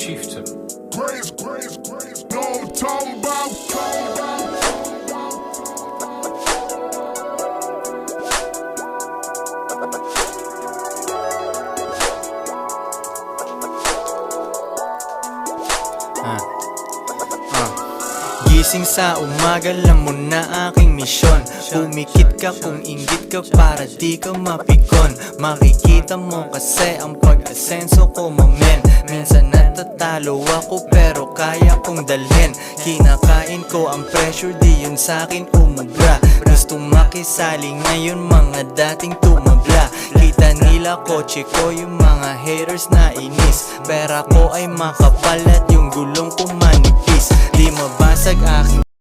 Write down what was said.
Chieftain. Grace, know what I'm talking about. Gising sa umaga, alam mo na aking misyon. Pumikit ka kung inggit ka para di ka mapikon. Makikita mo kasi ang pag-asenso ko, mamen. Minsan natatalo ako pero kaya kong dalhin. Kinakain ko ang pressure, di yun sa'kin umubra. Gustong makisali ngayon mga dating tumabla. Kita nila kotse ko yung mga haters na inis. Pera ko ay makapal at yung gulong ko manipis. Di mabasag aking